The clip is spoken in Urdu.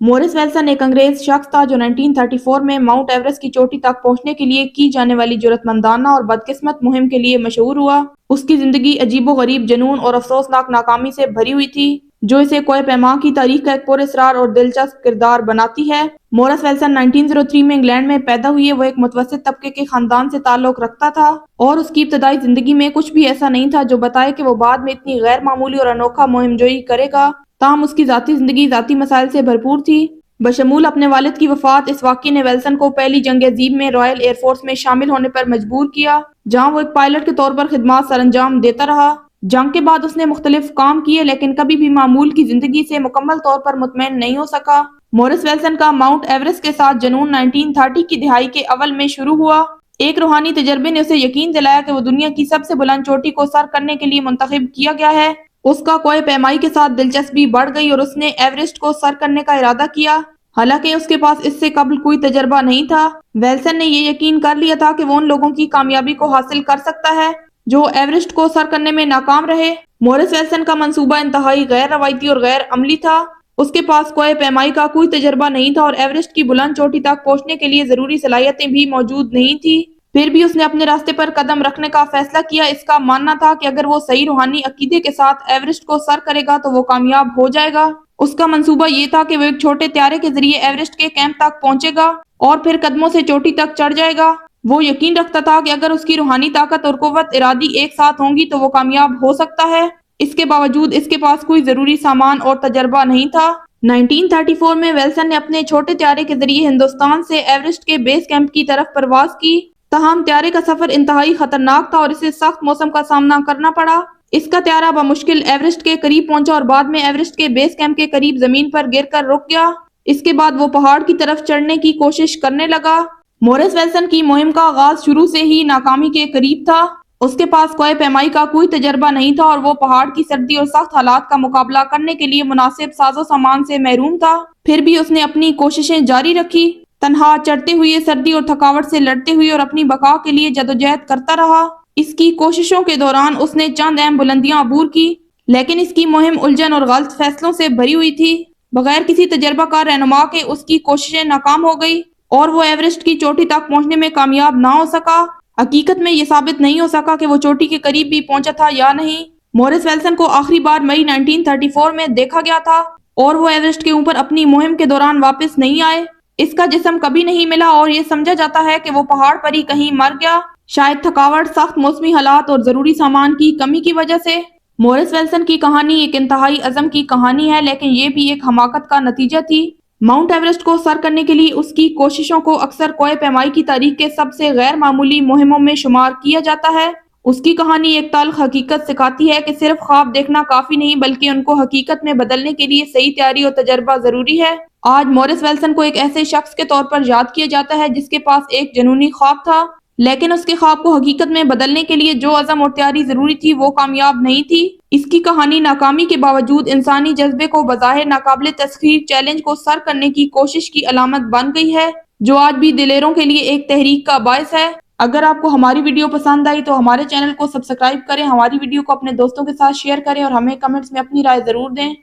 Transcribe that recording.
مورس ویلسن ایک انگریز شخص تھا جو 1934 میں ماؤنٹ ایورسٹ کی چوٹی تک پہنچنے کے لیے کی جانے والی جرأتمندانہ اور بدقسمت مہم کے لیے مشہور ہوا۔ اس کی زندگی عجیب و غریب، جنون اور افسوسناک ناکامی سے بھری ہوئی تھی، جو اسے کوہ پیما کی تاریخ کا ایک پراسرار اور دلچسپ کردار بناتی ہے۔ مورس ویلسن 1903 میں انگلینڈ میں پیدا ہوئے۔ وہ ایک متوسط طبقے کے خاندان سے تعلق رکھتا تھا اور اس کی ابتدائی زندگی میں کچھ بھی ایسا نہیں تھا جو بتائے کہ وہ بعد میں اتنی غیر معمولی اور انوکھا مہم جوئی کرے گا۔ تاہم اس کی ذاتی زندگی ذاتی مسائل سے بھرپور تھی۔ بشمول اپنے والد کی وفات، اس واقعے نے ویلسن کو پہلی جنگ عظیم میں رائل ایئر فورس میں شامل ہونے پر مجبور کیا، جہاں وہ ایک پائلٹ کے طور پر خدمات سر انجام دیتا رہا۔ جنگ کے بعد اس نے مختلف کام کیے، لیکن کبھی بھی معمول کی زندگی سے مکمل طور پر مطمئن نہیں ہو سکا۔ مورس ویلسن کا ماؤنٹ ایورسٹ کے ساتھ جنون 1930 کی دہائی کے اول میں شروع ہوا۔ ایک روحانی تجربے نے اسے یقین دلایا کہ وہ دنیا کی سب سے بلند چوٹی کو سر کرنے کے لیے منتخب کیا گیا ہے۔ اس کا کوہ پیمائی کے ساتھ دلچسپی بڑھ گئی اور اس نے ایورسٹ کو سر کرنے کا ارادہ کیا، حالانکہ اس کے پاس اس سے قبل کوئی تجربہ نہیں تھا۔ ویلسن نے یہ یقین کر لیا تھا کہ وہ ان لوگوں کی کامیابی کو حاصل کر سکتا ہے جو ایورسٹ کو سر کرنے میں ناکام رہے۔ مورس ویلسن کا منصوبہ انتہائی غیر روایتی اور غیر عملی تھا۔ اس کے پاس کوہ پیمائی کا کوئی تجربہ نہیں تھا اور ایورسٹ کی بلند چوٹی تک پہنچنے کے لیے ضروری صلاحیتیں بھی موجود نہیں تھیں۔ پھر بھی اس نے اپنے راستے پر قدم رکھنے کا فیصلہ کیا۔ اس کا ماننا تھا کہ اگر وہ صحیح روحانی عقیدے کے ساتھ ایورسٹ کو سر کرے گا تو وہ کامیاب ہو جائے گا۔ اس کا منصوبہ یہ تھا کہ وہ ایک چھوٹے طیارے کے ذریعے ایورسٹ کے کیمپ تک پہنچے گا اور پھر قدموں سے چوٹی تک چڑھ جائے گا۔ وہ یقین رکھتا تھا کہ اگر اس کی روحانی طاقت اور قوت ارادی ایک ساتھ ہوں گی تو وہ کامیاب ہو سکتا ہے۔ اس کے باوجود اس کے پاس کوئی ضروری سامان اور تجربہ نہیں تھا۔ 1934 میں ویلسن نے اپنے چھوٹے طیارے کے ذریعے ہندوستان سے ایورسٹ کے بیس کیمپ کی طرف پرواز کی، تاہم طیارے کا سفر انتہائی خطرناک تھا اور اسے سخت موسم کا سامنا کرنا پڑا۔ اس کا طیارہ بمشکل ایورسٹ کے قریب پہنچا اور بعد میں ایورسٹ کے بیس کیمپ کے قریب زمین پر گر کر رک گیا۔ اس کے بعد وہ پہاڑ کی طرف چڑھنے کی کوشش کرنے لگا۔ مورس ویلسن کی مہم کا آغاز شروع سے ہی ناکامی کے قریب تھا۔ اس کے پاس کوہ پیمائی کا کوئی تجربہ نہیں تھا اور وہ پہاڑ کی سردی اور سخت حالات کا مقابلہ کرنے کے لیے مناسب ساز و سامان سے محروم تھا۔ پھر بھی اس نے اپنی کوششیں جاری رکھی، تنہا چڑھتے ہوئے، سردی اور تھکاوٹ سے لڑتے ہوئے اور اپنی بقا کے لیے جدوجہد کرتا رہا۔ اس کی کوششوں کے دوران اس نے چند اہم بلندیاں عبور کی، لیکن اس کی مہم الجھن اور غلط فیصلوں سے بھری ہوئی تھی۔ بغیر کسی تجربہ کار رہنما کے اس کی کوششیں ناکام ہو گئی اور وہ ایورسٹ کی چوٹی تک پہنچنے میں کامیاب نہ ہو سکا۔ حقیقت میں یہ ثابت نہیں ہو سکا کہ وہ چوٹی کے قریب بھی پہنچا تھا یا نہیں۔ مورس ویلسن کو آخری بار مئی 1934 میں دیکھا گیا تھا اور وہ ایورسٹ کے اوپر اپنی مہم کے دوران واپس نہیں آئے۔ اس کا جسم کبھی نہیں ملا اور یہ سمجھا جاتا ہے کہ وہ پہاڑ پر ہی کہیں مر گیا، شاید تھکاوٹ، سخت موسمی حالات اور ضروری سامان کی کمی کی وجہ سے۔ مورس ویلسن کی کہانی ایک انتہائی عزم کی کہانی ہے، لیکن یہ بھی ایک حماقت کا نتیجہ تھی۔ ماؤنٹ ایورسٹ کو سر کرنے کے لیے اس کی کوششوں کو اکثر کوہ پیمائی کی تاریخ کے سب سے غیر معمولی مہموں میں شمار کیا جاتا ہے۔ اس کی کہانی ایک تلخ حقیقت سکھاتی ہے کہ صرف خواب دیکھنا کافی نہیں، بلکہ ان کو حقیقت میں بدلنے کے لیے صحیح تیاری اور تجربہ ضروری ہے۔ آج مورس ویلسن کو ایک ایسے شخص کے طور پر یاد کیا جاتا ہے جس کے پاس ایک جنونی خواب تھا، لیکن اس کے خواب کو حقیقت میں بدلنے کے لیے جو عزم اور تیاری ضروری تھی وہ کامیاب نہیں تھی۔ اس کی کہانی ناکامی کے باوجود انسانی جذبے کو بظاہر ناقابل تسخیر چیلنج کو سر کرنے کی کوشش کی علامت بن گئی ہے، جو آج بھی دلیروں کے لیے ایک تحریک کا باعث ہے۔ اگر آپ کو ہماری ویڈیو پسند آئی تو ہمارے چینل کو سبسکرائب کریں، ہماری ویڈیو کو اپنے دوستوں کے ساتھ شیئر کریں اور ہمیں کمنٹس میں اپنی رائے ضرور دیں۔